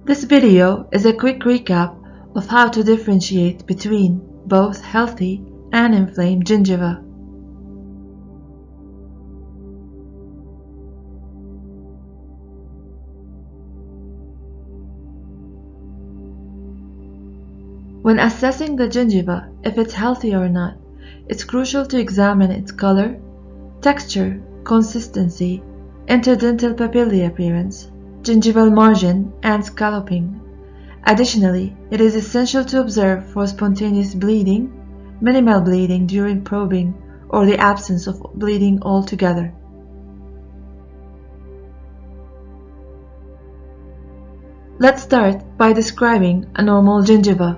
This video is a quick recap of how to differentiate between both healthy and inflamed gingiva. When assessing the gingiva, if it's healthy or not, it's crucial to examine its color, texture, consistency, interdental papillae appearance, gingival margin, and scalloping. Additionally, it is essential to observe for spontaneous bleeding, minimal bleeding during probing, or the absence of bleeding altogether. Let's start by describing a normal gingiva.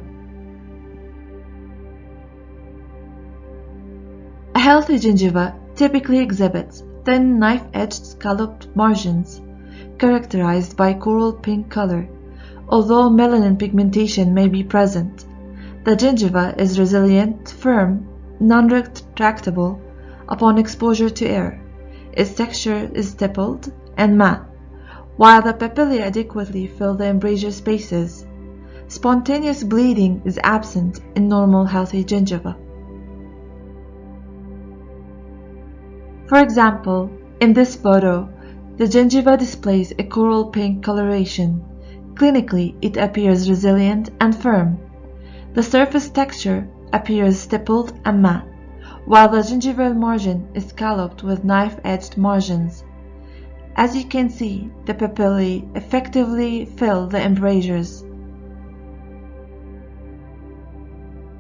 A healthy gingiva typically exhibits thin knife-edged scalloped margins, characterized by coral pink color. Although melanin pigmentation may be present, the gingiva is resilient, firm, non-retractable upon exposure to air. Its texture is stippled and matte, while the papillae adequately fill the embrasure spaces. Spontaneous bleeding is absent in normal healthy gingiva. For example, in this photo, the gingiva displays a coral pink coloration. Clinically, it appears resilient and firm. The surface texture appears stippled and matte, while the gingival margin is scalloped with knife-edged margins. As you can see, the papillae effectively fill the embrasures.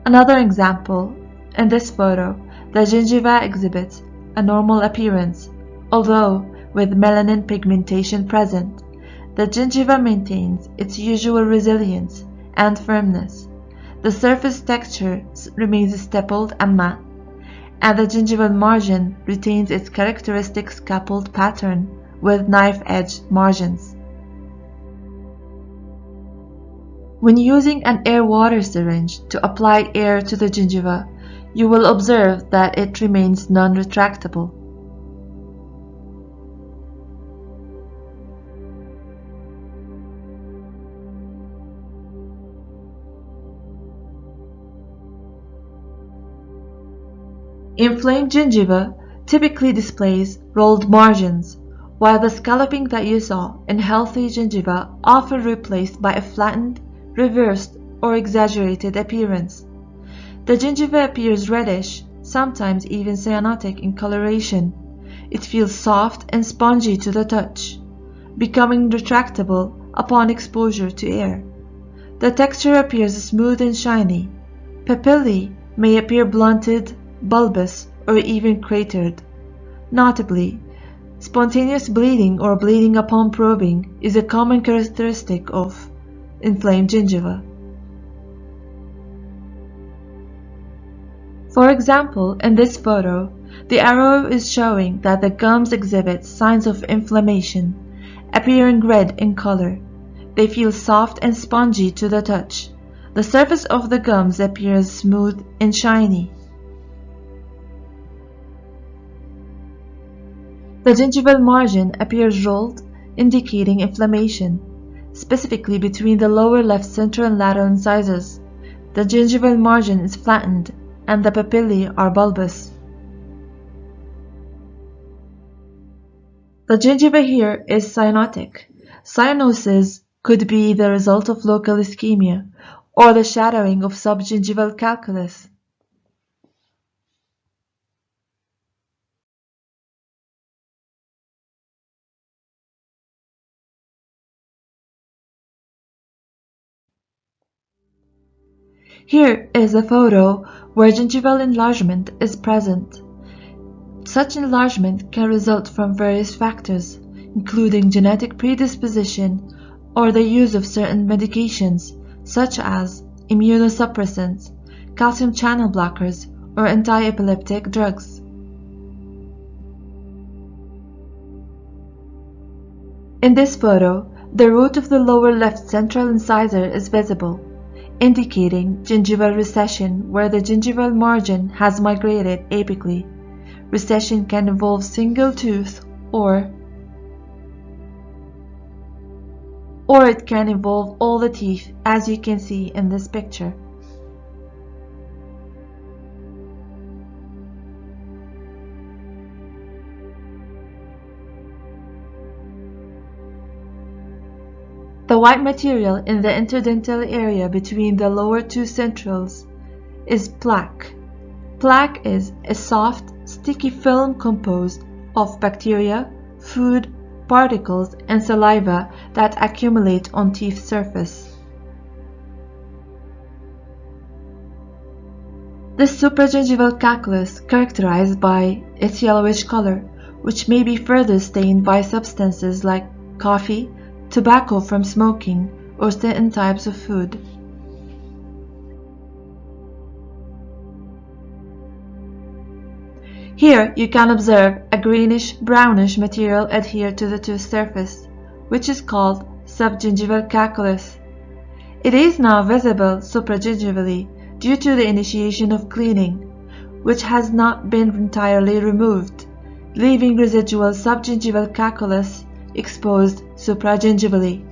Another example, in this photo, the gingiva exhibits a normal appearance, although with melanin pigmentation present. The gingiva maintains its usual resilience and firmness. The surface texture remains stippled and matte, and the gingival margin retains its characteristic scalpel pattern with knife-edged margins. When using an air-water syringe to apply air to the gingiva, you will observe that it remains non-retractable. Inflamed gingiva typically displays rolled margins, while the scalloping that you saw in healthy gingiva often replaced by a flattened, reversed, or exaggerated appearance. The gingiva appears reddish, sometimes even cyanotic in coloration. It feels soft and spongy to the touch, becoming retractable upon exposure to air. The texture appears smooth and shiny. Papillae may appear blunted, bulbous, or even cratered. Notably, spontaneous bleeding or bleeding upon probing is a common characteristic of inflamed gingiva. For example, in this photo, the arrow is showing that the gums exhibit signs of inflammation, appearing red in color. They feel soft and spongy to the touch. The surface of the gums appears smooth and shiny. The gingival margin appears rolled, indicating inflammation, specifically between the lower left central and lateral incisors. The gingival margin is flattened, and the papillae are bulbous. The gingiva here is cyanotic. Cyanosis could be the result of local ischemia or the shadowing of subgingival calculus. Here is a photo where gingival enlargement is present. Such enlargement can result from various factors, including genetic predisposition or the use of certain medications, such as immunosuppressants, calcium channel blockers, or anti-epileptic drugs. In this photo, the root of the lower left central incisor is visible, indicating gingival recession where the gingival margin has migrated apically. Recession can involve single tooth or or it can involve all the teeth, as you can see in this picture. The white material in the interdental area between the lower two centrals is plaque. Plaque is a soft, sticky film composed of bacteria, food, particles, and saliva that accumulate on teeth surface. This supragingival calculus characterized by its yellowish color, which may be further stained by substances like coffee, tobacco from smoking, or certain types of food. Here you can observe a greenish-brownish material adhere to the tooth surface, which is called subgingival calculus. It is now visible supragingivally due to the initiation of cleaning, which has not been entirely removed, leaving residual subgingival calculus exposed supragingivally.